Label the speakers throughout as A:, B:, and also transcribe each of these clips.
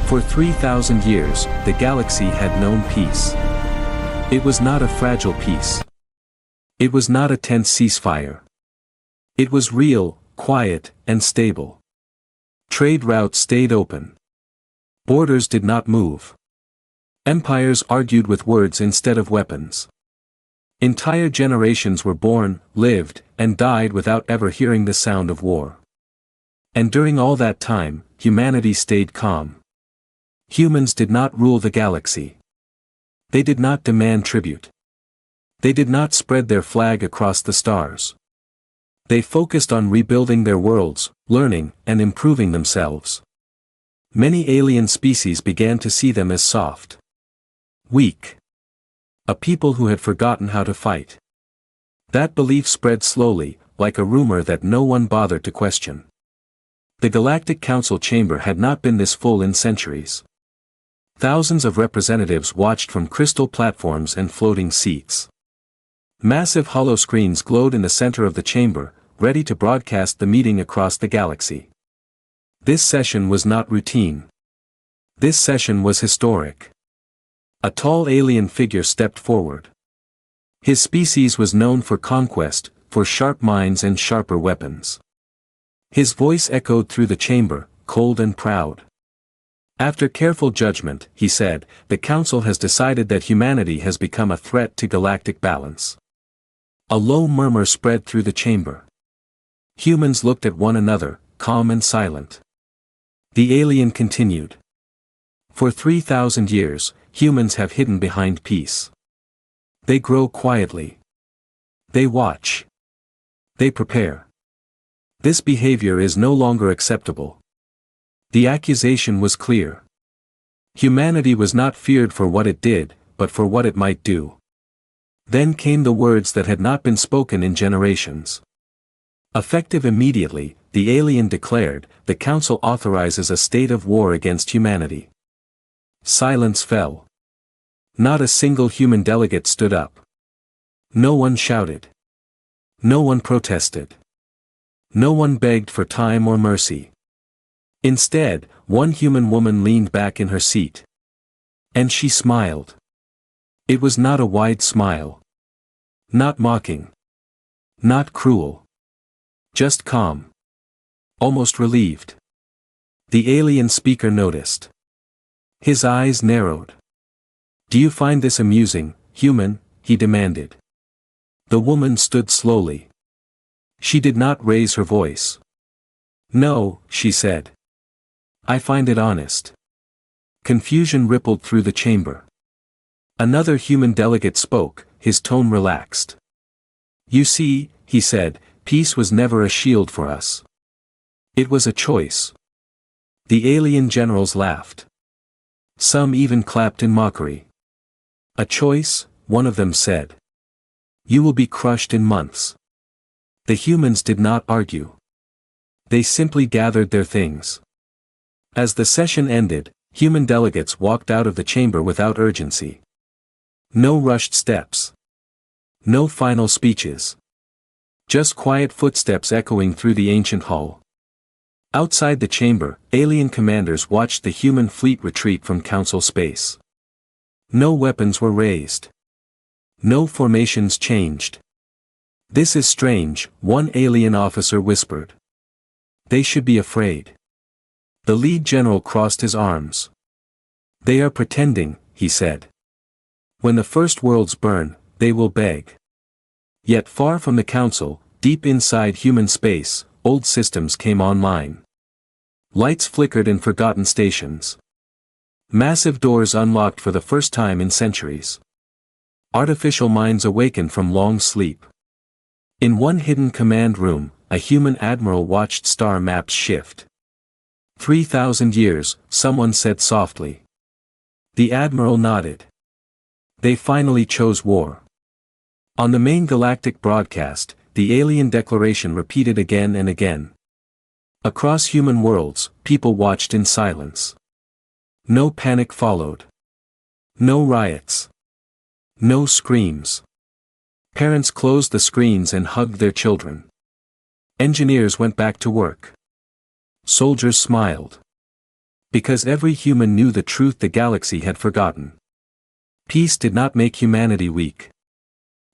A: For 3,000 years, the galaxy had known peace. It was not a fragile peace. It was not a tense ceasefire. It was real, quiet, and stable. Trade routes stayed open. Borders did not move. Empires argued with words instead of weapons. Entire generations were born, lived, and died without ever hearing the sound of war. And during all that time, humanity stayed calm. Humans did not rule the galaxy. They did not demand tribute. They did not spread their flag across the stars. They focused on rebuilding their worlds, learning, and improving themselves. Many alien species began to see them as soft. Weak. A people who had forgotten how to fight. That belief spread slowly, like a rumor that no one bothered to question. The Galactic Council chamber had not been this full in centuries. Thousands of representatives watched from crystal platforms and floating seats. Massive hollow screens glowed in the center of the chamber, ready to broadcast the meeting across the galaxy. This session was not routine. This session was historic. A tall alien figure stepped forward. His species was known for conquest, for sharp minds and sharper weapons. His voice echoed through the chamber, cold and proud. After careful judgment, he said, the Council has decided that humanity has become a threat to galactic balance. A low murmur spread through the chamber. Humans looked at one another, calm and silent. The alien continued. For 3,000 years, humans have hidden behind peace. They grow quietly. They watch. They prepare. This behavior is no longer acceptable. The accusation was clear. Humanity was not feared for what it did, but for what it might do. Then came the words that had not been spoken in generations. Effective immediately, the alien declared, the Council authorizes a state of war against humanity. Silence fell. Not a single human delegate stood up. No one shouted. No one protested. No one begged for time or mercy. Instead, one human woman leaned back in her seat. And she smiled. It was not a wide smile. Not mocking. Not cruel. Just calm. Almost relieved. The alien speaker noticed. His eyes narrowed. Do you find this amusing, human? He demanded. The woman stood slowly. She did not raise her voice. No, she said. I find it honest. Confusion rippled through the chamber. Another human delegate spoke, his tone relaxed. You see, he said, peace was never a shield for us. It was a choice. The alien generals laughed. Some even clapped in mockery. A choice, one of them said. You will be crushed in months. The humans did not argue. They simply gathered their things. As the session ended, human delegates walked out of the chamber without urgency. No rushed steps. No final speeches. Just quiet footsteps echoing through the ancient hall. Outside the chamber, alien commanders watched the human fleet retreat from Council space. No weapons were raised. No formations changed. This is strange, one alien officer whispered. They should be afraid. The lead general crossed his arms. They are pretending, he said. When the first worlds burn, they will beg. Yet far from the Council, deep inside human space, old systems came online. Lights flickered in forgotten stations. Massive doors unlocked for the first time in centuries. Artificial minds awakened from long sleep. In one hidden command room, a human admiral watched star maps shift. 3,000 years, someone said softly. The admiral nodded. They finally chose war. On the main galactic broadcast, the alien declaration repeated again and again. Across human worlds, people watched in silence. No panic followed. No riots. No screams. Parents closed the screens and hugged their children. Engineers went back to work. Soldiers smiled. Because every human knew the truth the galaxy had forgotten. Peace did not make humanity weak.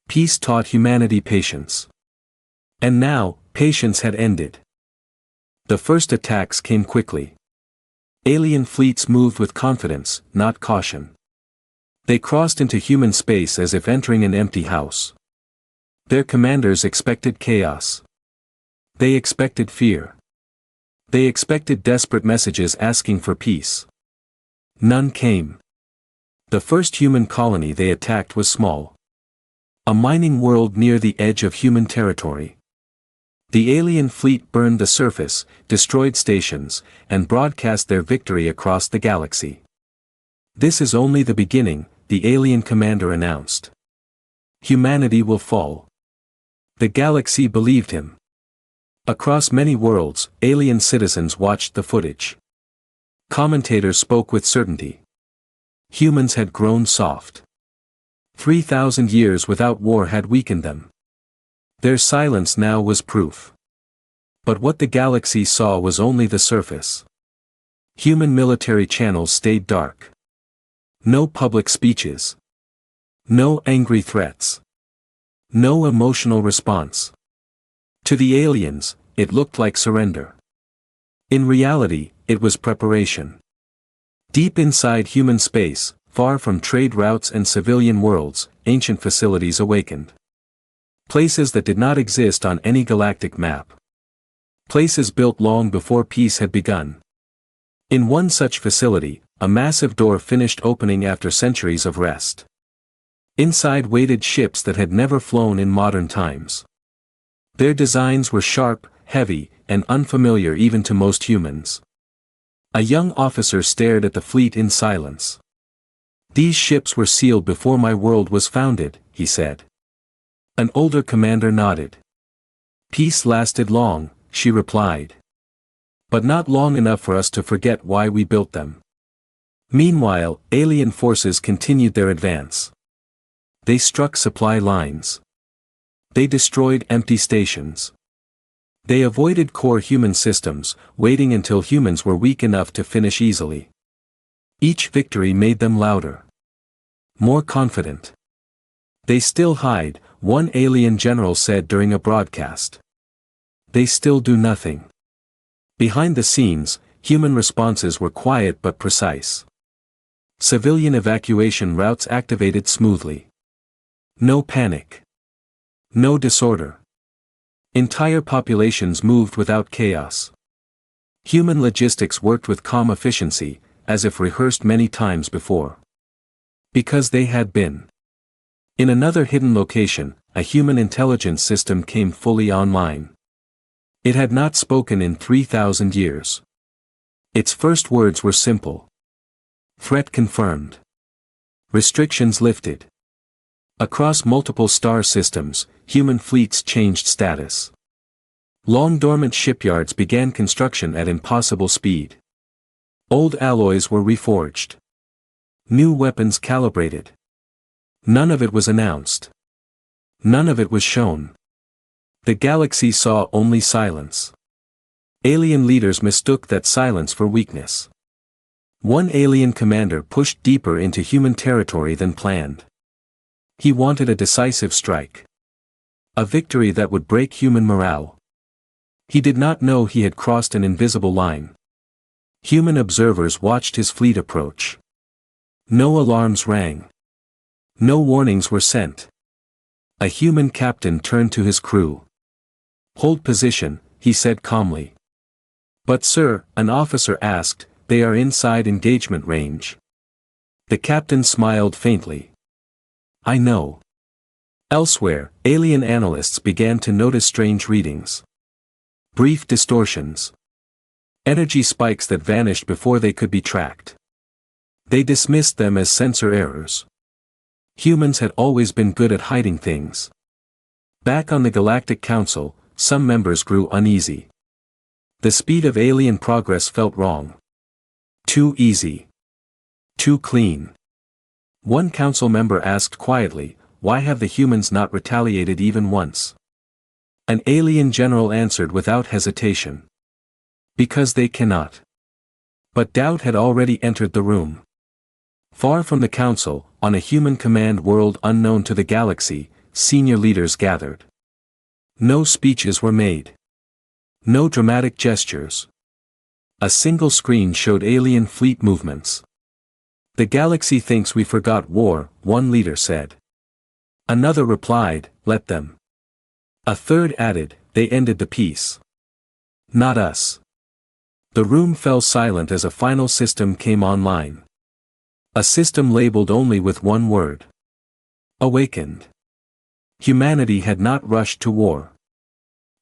A: Peace taught humanity patience. And now, patience had ended. The first attacks came quickly. Alien fleets moved with confidence, not caution. They crossed into human space as if entering an empty house. Their commanders expected chaos. They expected fear. They expected desperate messages asking for peace. None came. The first human colony they attacked was small. A mining world near the edge of human territory. The alien fleet burned the surface, destroyed stations, and broadcast their victory across the galaxy. "This is only the beginning," the alien commander announced. "Humanity will fall." The galaxy believed him. Across many worlds, alien citizens watched the footage. Commentators spoke with certainty. Humans had grown soft. 3,000 years without war had weakened them. Their silence now was proof. But what the galaxy saw was only the surface. Human military channels stayed dark. No public speeches. No angry threats. No emotional response. To the aliens, it looked like surrender. In reality, it was preparation. Deep inside human space, far from trade routes and civilian worlds, ancient facilities awakened. Places that did not exist on any galactic map. Places built long before peace had begun. In one such facility, a massive door finished opening after centuries of rest. Inside waited ships that had never flown in modern times. Their designs were sharp, heavy, and unfamiliar even to most humans. A young officer stared at the fleet in silence. "These ships were sealed before my world was founded," he said. An older commander nodded. "Peace lasted long," she replied. "But not long enough for us to forget why we built them." Meanwhile, alien forces continued their advance. They struck supply lines. They destroyed empty stations. They avoided core human systems, waiting until humans were weak enough to finish easily. Each victory made them louder. More confident. "They still hide," one alien general said during a broadcast. "They still do nothing." Behind the scenes, human responses were quiet but precise. Civilian evacuation routes activated smoothly. No panic. No disorder. Entire populations moved without chaos. Human logistics worked with calm efficiency, as if rehearsed many times before. Because they had been. In another hidden location, a human intelligence system came fully online. It had not spoken in 3,000 years. Its first words were simple. Threat confirmed. Restrictions lifted. Across multiple star systems, human fleets changed status. Long-dormant shipyards began construction at impossible speed. Old alloys were reforged. New weapons calibrated. None of it was announced. None of it was shown. The galaxy saw only silence. Alien leaders mistook that silence for weakness. One alien commander pushed deeper into human territory than planned. He wanted a decisive strike. A victory that would break human morale. He did not know he had crossed an invisible line. Human observers watched his fleet approach. No alarms rang. No warnings were sent. A human captain turned to his crew. "Hold position," he said calmly. "But sir," an officer asked, "they are inside engagement range." The captain smiled faintly. "I know." Elsewhere, alien analysts began to notice strange readings. Brief distortions. Energy spikes that vanished before they could be tracked. They dismissed them as sensor errors. Humans had always been good at hiding things. Back on the Galactic Council, some members grew uneasy. The speed of alien progress felt wrong. Too easy. Too clean. One council member asked quietly, "Why have the humans not retaliated even once?" An alien general answered without hesitation. "Because they cannot. But doubt had already entered the room. Far from the council, on a human command world unknown to the galaxy, senior leaders gathered. No speeches were made. No dramatic gestures. A single screen showed alien fleet movements. "The galaxy thinks we forgot war," one leader said. Another replied, "Let them." A third added, "They ended the peace. Not us." The room fell silent as a final system came online. A system labeled only with one word. Awakened. Humanity had not rushed to war.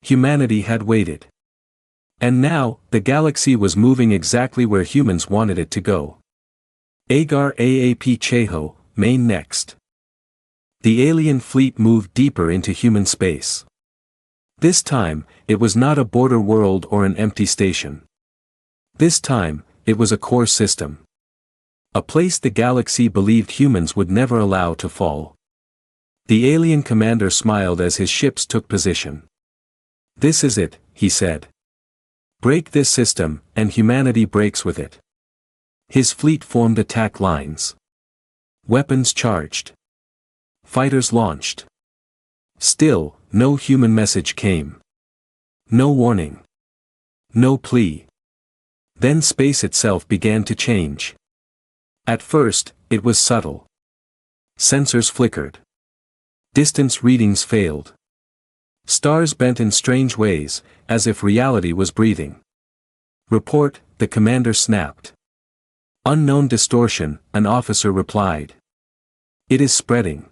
A: Humanity had waited. And now, the galaxy was moving exactly where humans wanted it to go. Agar Aap Cheho, main next. The alien fleet moved deeper into human space. This time, it was not a border world or an empty station. This time, it was a core system. A place the galaxy believed humans would never allow to fall. The alien commander smiled as his ships took position. "This is it," he said. "Break this system, and humanity breaks with it." His fleet formed attack lines. Weapons charged. Fighters launched. Still, no human message came. No warning. No plea. Then space itself began to change. At first, it was subtle. Sensors flickered. Distance readings failed. Stars bent in strange ways, as if reality was breathing. "Report," the commander snapped. "Unknown distortion," an officer replied. "It is spreading."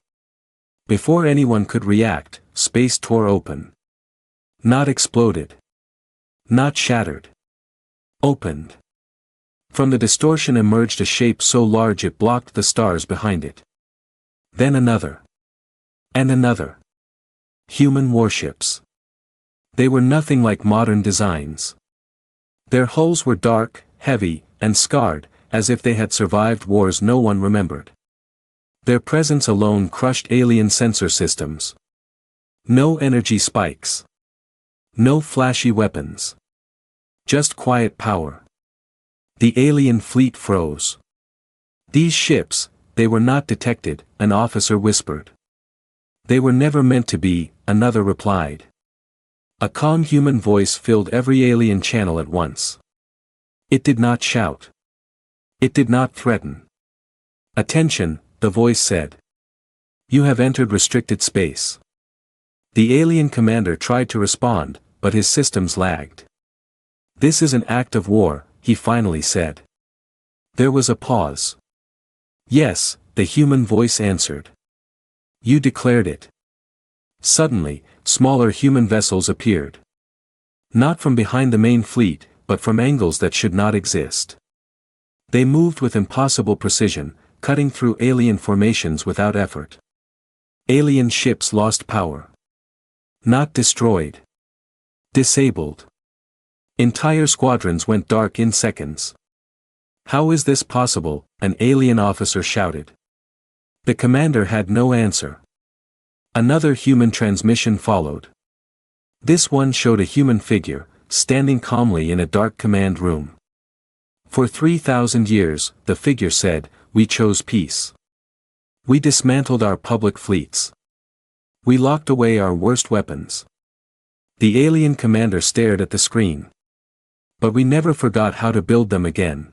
A: Before anyone could react, space tore open. Not exploded. Not shattered. Opened. From the distortion emerged a shape so large it blocked the stars behind it. Then another. And another. Human warships. They were nothing like modern designs. Their hulls were dark, heavy, and scarred, as if they had survived wars no one remembered. Their presence alone crushed alien sensor systems. No energy spikes. No flashy weapons. Just quiet power. The alien fleet froze. "These ships, they were not detected," an officer whispered. "They were never meant to be," another replied. A calm human voice filled every alien channel at once. It did not shout. It did not threaten. "Attention," the voice said. "You have entered restricted space." The alien commander tried to respond, but his systems lagged. "This is an act of war," he finally said. There was a pause. "Yes," the human voice answered. "You declared it." Suddenly, smaller human vessels appeared. Not from behind the main fleet, but from angles that should not exist. They moved with impossible precision, cutting through alien formations without effort. Alien ships lost power. Not destroyed. Disabled. Entire squadrons went dark in seconds. "How is this possible?" an alien officer shouted. The commander had no answer. Another human transmission followed. This one showed a human figure, standing calmly in a dark command room. "For 3,000 years, the figure said, we chose peace. We dismantled our public fleets. We locked away our worst weapons." The alien commander stared at the screen. "But we never forgot how to build them again."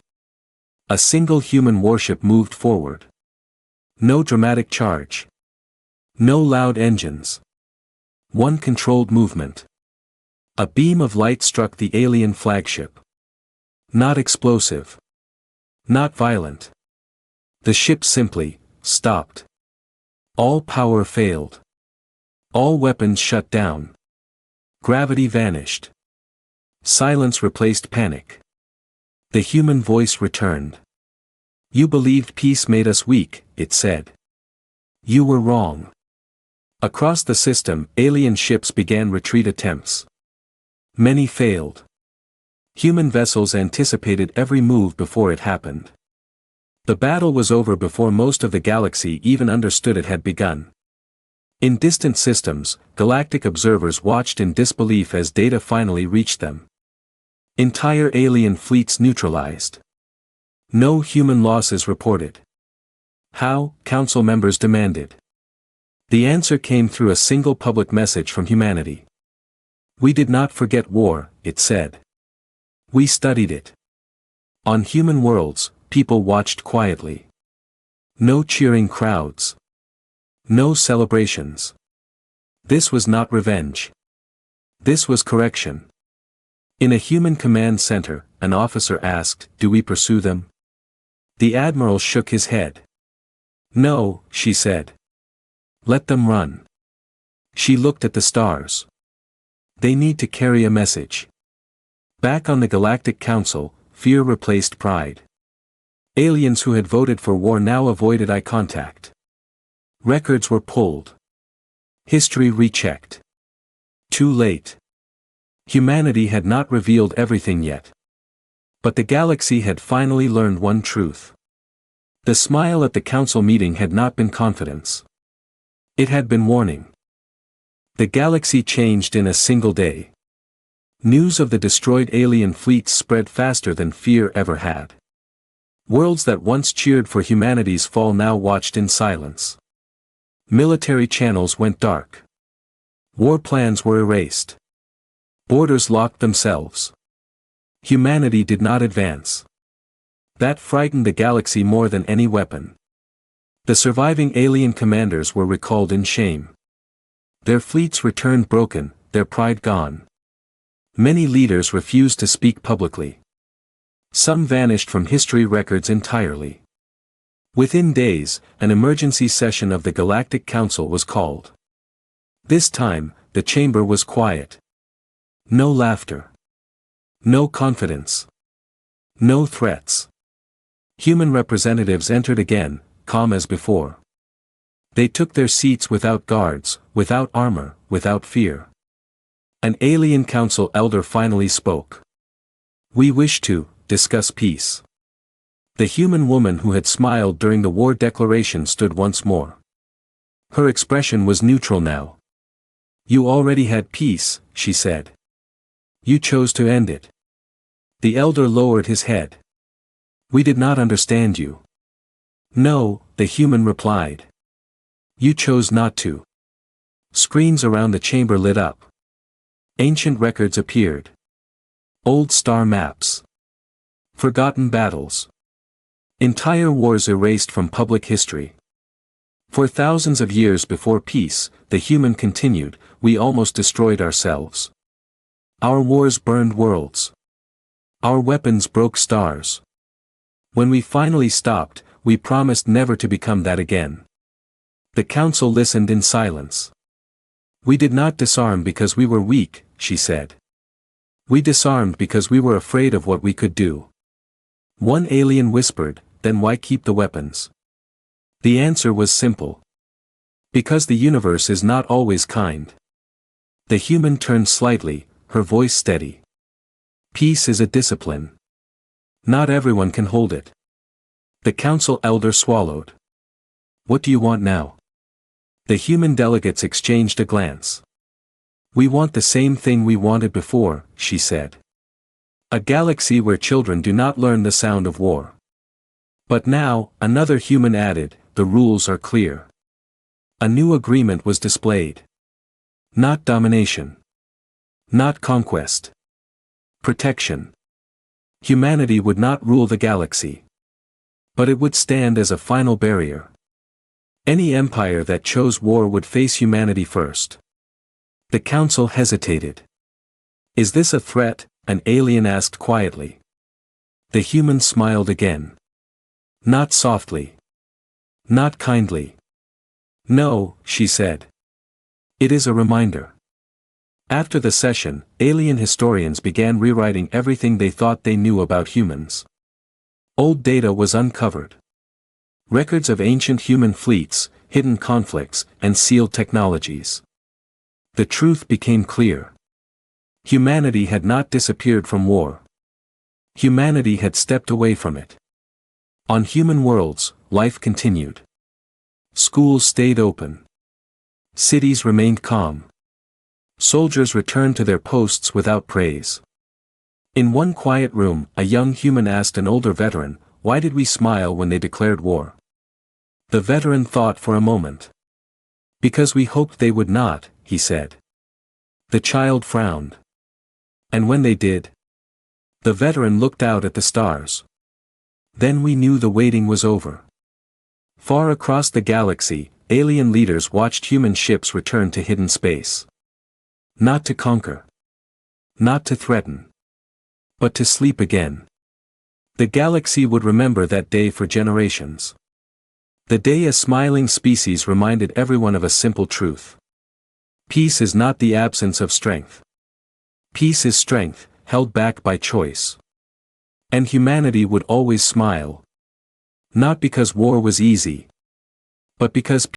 A: A single human warship moved forward. No dramatic charge. No loud engines. One controlled movement. A beam of light struck the alien flagship. Not explosive. Not violent. The ship simply stopped. All power failed. All weapons shut down. Gravity vanished. Silence replaced panic. The human voice returned. "You believed peace made us weak," it said. "You were wrong." Across the system, alien ships began retreat attempts. Many failed. Human vessels anticipated every move before it happened. The battle was over before most of the galaxy even understood it had begun. In distant systems, galactic observers watched in disbelief as data finally reached them. Entire alien fleets neutralized. No human losses reported. How? Council members demanded. The answer came through a single public message from humanity. We did not forget war, it said. We studied it. On human worlds, people watched quietly. No cheering crowds. No celebrations. This was not revenge. This was correction. In a human command center, an officer asked, "Do we pursue them?" The admiral shook his head. "No," she said. "Let them run." She looked at the stars. They need to carry a message. Back on the Galactic Council, fear replaced pride. Aliens who had voted for war now avoided eye contact. Records were pulled. History rechecked. Too late. Humanity had not revealed everything yet. But the galaxy had finally learned one truth. The smile at the council meeting had not been confidence. It had been warning. The galaxy changed in a single day. News of the destroyed alien fleets spread faster than fear ever had. Worlds that once cheered for humanity's fall now watched in silence. Military channels went dark. War plans were erased. Borders locked themselves. Humanity did not advance. That frightened the galaxy more than any weapon. The surviving alien commanders were recalled in shame. Their fleets returned broken, their pride gone. Many leaders refused to speak publicly. Some vanished from history records entirely. Within days, an emergency session of the Galactic Council was called. This time, the chamber was quiet. No laughter. No confidence. No threats. Human representatives entered again, calm as before. They took their seats without guards, without armor, without fear. An alien council elder finally spoke. "We wish to discuss peace." The human woman who had smiled during the war declaration stood once more. Her expression was neutral now. "You already had peace," she said. "You chose to end it." The elder lowered his head. "We did not understand you." "No," the human replied. "You chose not to." Screens around the chamber lit up. Ancient records appeared. Old star maps. Forgotten battles. Entire wars erased from public history. For thousands of years before peace, the human continued, we almost destroyed ourselves. Our wars burned worlds. Our weapons broke stars. When we finally stopped, we promised never to become that again. The council listened in silence. "We did not disarm because we were weak," she said. "We disarmed because we were afraid of what we could do." One alien whispered, "Then why keep the weapons?" The answer was simple. "Because the universe is not always kind." The human turned slightly, her voice steady. "Peace is a discipline. Not everyone can hold it." The council elder swallowed. "What do you want now?" The human delegates exchanged a glance. "We want the same thing we wanted before," she said. "A galaxy where children do not learn the sound of war." But now, another human added, "The rules are clear." A new agreement was displayed. Not domination. Not conquest. Protection. Humanity would not rule the galaxy. But it would stand as a final barrier. Any empire that chose war would face humanity first. The council hesitated. "Is this a threat?" an alien asked quietly. The human smiled again. Not softly. Not kindly. "No," she said. "It is a reminder." After the session, alien historians began rewriting everything they thought they knew about humans. Old data was uncovered. Records of ancient human fleets, hidden conflicts, and sealed technologies. The truth became clear. Humanity had not disappeared from war. Humanity had stepped away from it. On human worlds, life continued. Schools stayed open. Cities remained calm. Soldiers returned to their posts without praise. In one quiet room, a young human asked an older veteran, why did we smile when they declared war? The veteran thought for a moment. Because we hoped they would not, he said. The child frowned. And when they did? The veteran looked out at the stars. Then we knew the waiting was over. Far across the galaxy, alien leaders watched human ships return to hidden space. Not to conquer. Not to threaten. But to sleep again. The galaxy would remember that day for generations. The day a smiling species reminded everyone of a simple truth. Peace is not the absence of strength. Peace is strength, held back by choice. And humanity would always smile. Not because war was easy, but because